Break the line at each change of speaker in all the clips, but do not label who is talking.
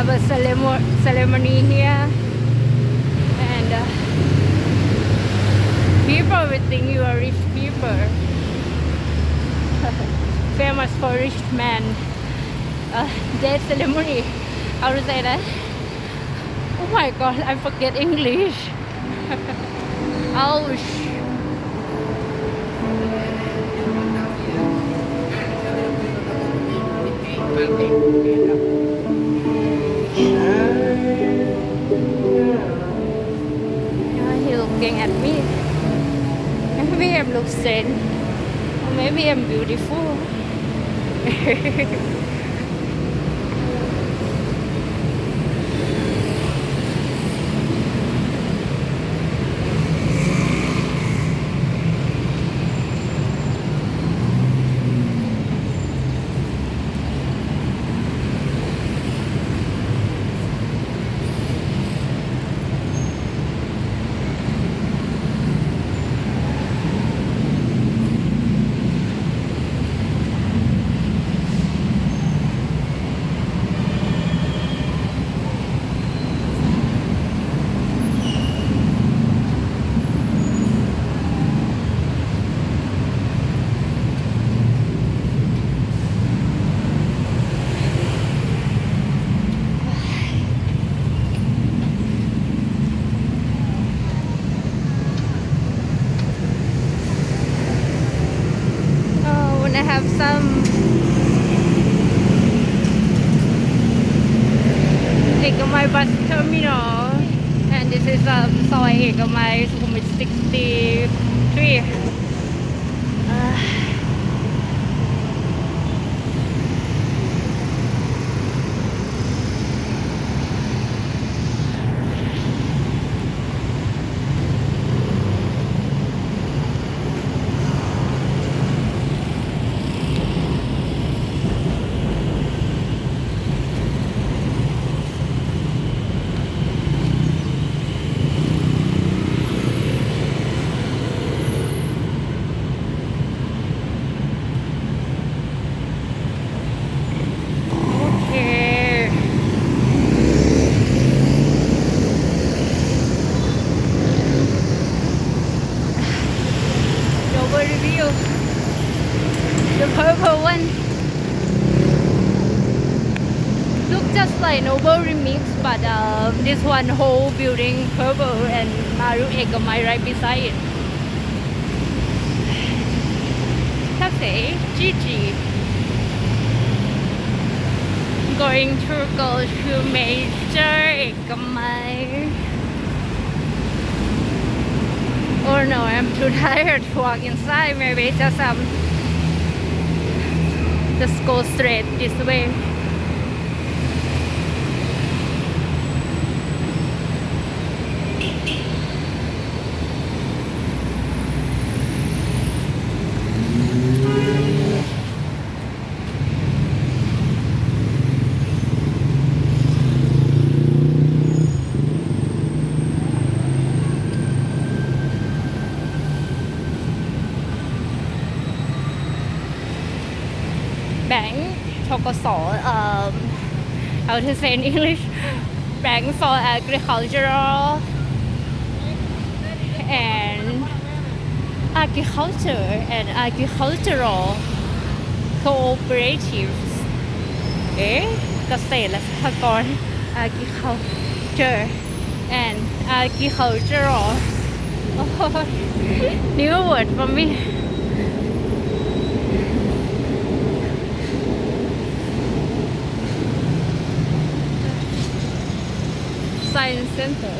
have a ceremony here, and people will think you are rich people. Famous for rich man. Death ceremony. How to say that? Oh my god, I forget English. Ouch. He looking at me. Maybe I'm look strange. Or maybe I'm beautiful. I have some Ekkamai bus terminal, and this is Soi Ekkamai Sukhumvit 63. Review the purple one. Look just like Noble Remix, but this one whole building purple and Maru Ekkamai right beside it. Cafe Gigi. Going to go to Major Ekkamai. Oh no, I'm too tired to walk inside. Maybe just go straight this way. Bank, ธกส. How to say in English? Bank for Agricultural and Agricultural Cooperatives. เกษตรและสหกรณ์ Agriculture and Agricultural. New word for me. Science Center.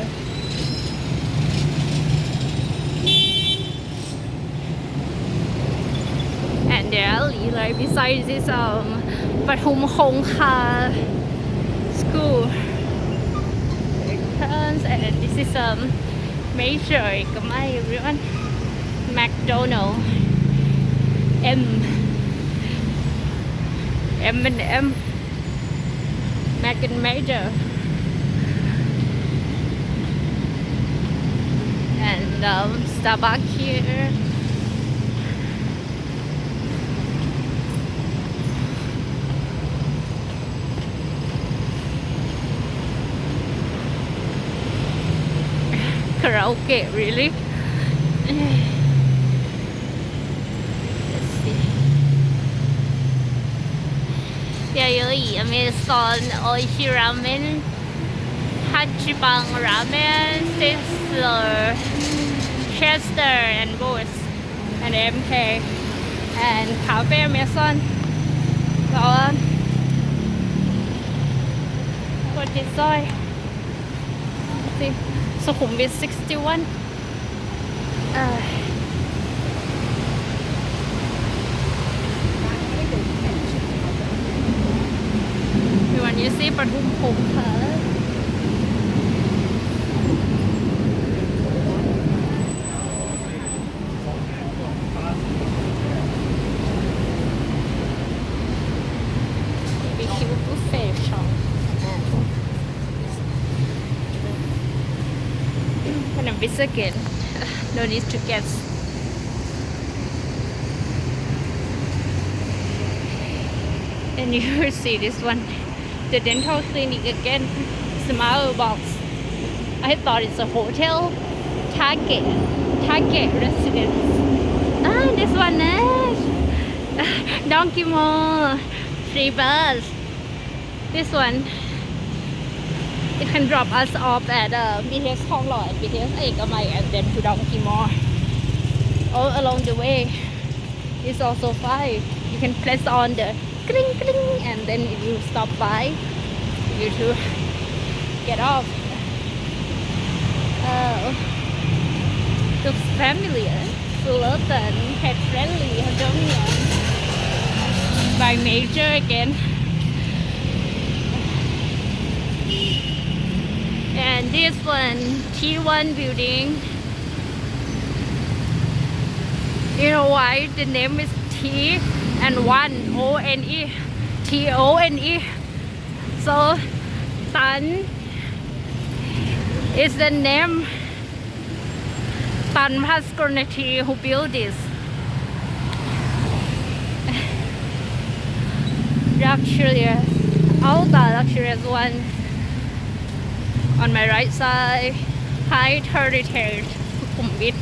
And the alley right beside this Pathum Hongkha school. And this is Major Ekkamai, everyone. McDonald. M&M. Mac and Major. And Starbucks here. karaoke, really. Let's see. Yayoi, Amazon, Oishi Ramen, Hachibang Ramen, Sizzler, Chester, and Bose, and MK, and Cafe Amazon. So, what is soy? See, Sukhumvit 61. When you see Pathum Phongkha, BBQ buffet shop. And a bit again. No need to guess. And you see this one, the dental clinic again, smile box. I thought it's a hotel. Target residence. This one is Donkey Mall, free bus. This one, it can drop us off at BTS Thonglor and BTS Ekkamai, and then to Donkey Mall. All along the way, it's also fine. You can press on the cling cling, and then it will stop by you to get off. Looks familiar. Fullerton, pet friendly, Hungarian. By Major again. And this one, T1 building. You know why the name is T and 1 O-N-E, T-O-N-E. So Tan is the name. Tan Pascornati who built this. Luxurious, ultra luxurious one. On my right side, high heritage, Sukhumvit.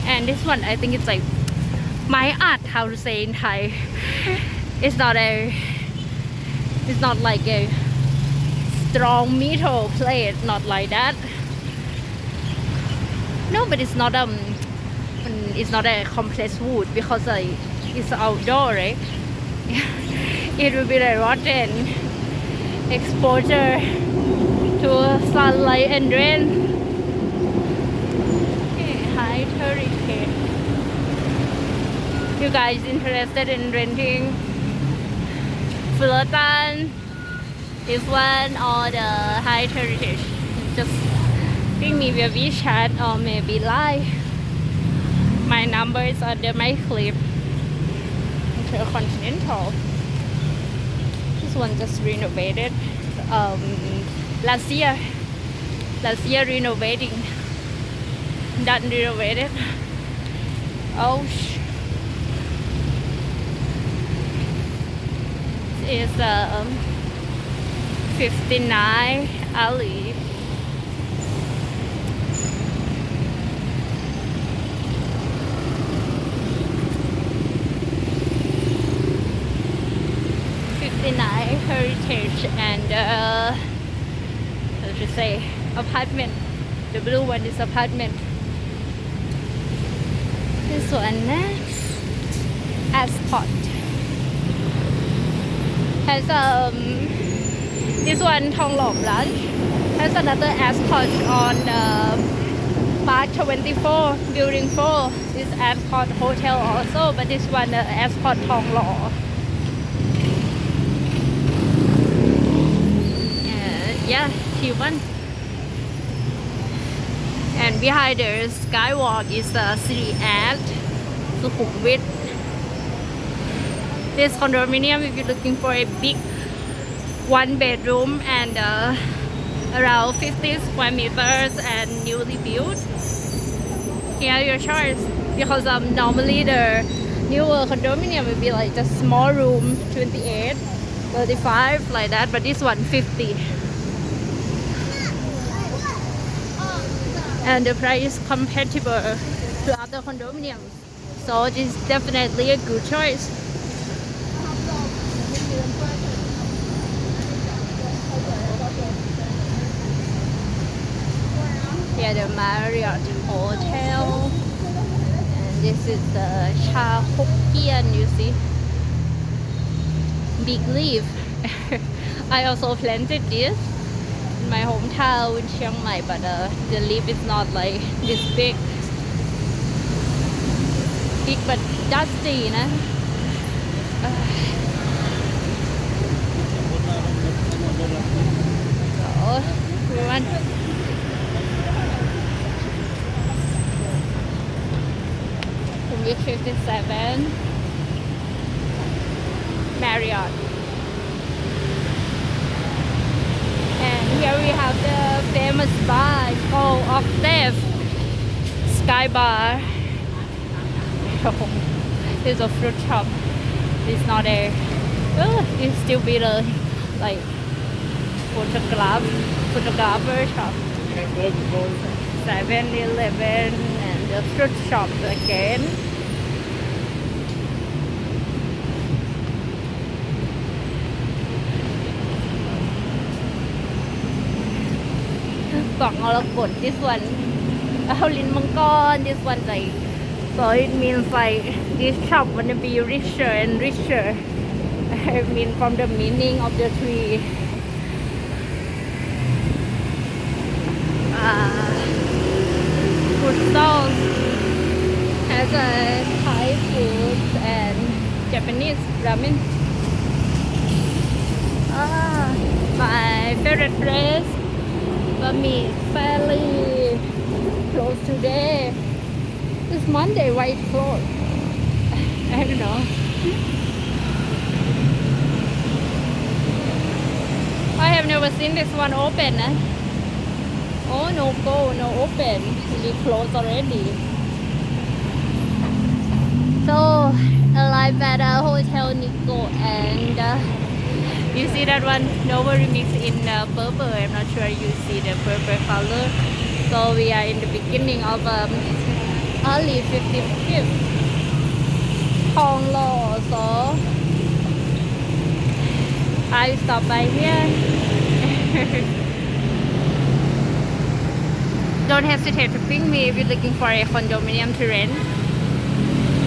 And this one, I think it's like my art, how to say in Thai. It's not like a strong metal plate, not like that. No, but it's not a complex wood because it's outdoor, right? It will be like rotten exposure to sunlight and rain. Okay, high heritage. You guys interested in renting Fullerton, this one, or the high heritage? Just ping me via WeChat or maybe live. My number is under my clip. Intercontinental. This one just renovated. Last year renovating. Done renovated. Oh, it's 59 alley. Heritage and how to say, apartment. The blue one is apartment. This one next, Ascot. Has this one Thonglor branch has another Ascot on Park 24 building 4. This Ascot hotel also, but this one Ascot Thonglor. Yeah, T1. And behind the skywalk is City Art, Sukhumvit. This condominium, if you're looking for a big one bedroom and around 50 square meters and newly built, here your choice. Because normally the newer condominium will be like just small room, 28, 35 like that, but this one 50. and the price is compatible to other condominiums. So this is definitely a good choice. Here the Marriott Hotel, and this is the Cha Hokkien, you see. Big leaf. I also planted this in my hometown in Chiang Mai, but the leaf is not like this big. Big but dusty, nah. So we want Week 57 Marriott. And here we have the famous bar called Octave Sky Bar. There's a fruit shop. It's not a. It's still be the like photographer shop. 7-Eleven and the fruit shop again. Bangkok, this one. Lin Mangkon, this one like. So it means like this shop wanna be richer and richer. I mean from the meaning of the tree. Food stalls has a Thai food and Japanese ramen. My favorite place, Bami Fairly, closed today. It's Monday, why it's closed? I don't know. I have never seen this one open. Oh, no go, no open. Really closed already. So, arrived at Hotel Nico, and you see that one? Nova remix in purple. I'm not sure you see the purple color. So we are in the beginning of early 55th Thonglor. So I stop by here. Don't hesitate to ping me if you're looking for a condominium to rent.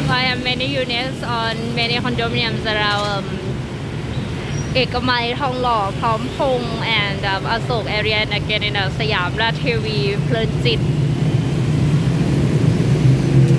I have many units on many condominiums around Ekkamai, Thonglor, Pom Pong, and Asok area, and again in Siam, Rathevi, Plernjit.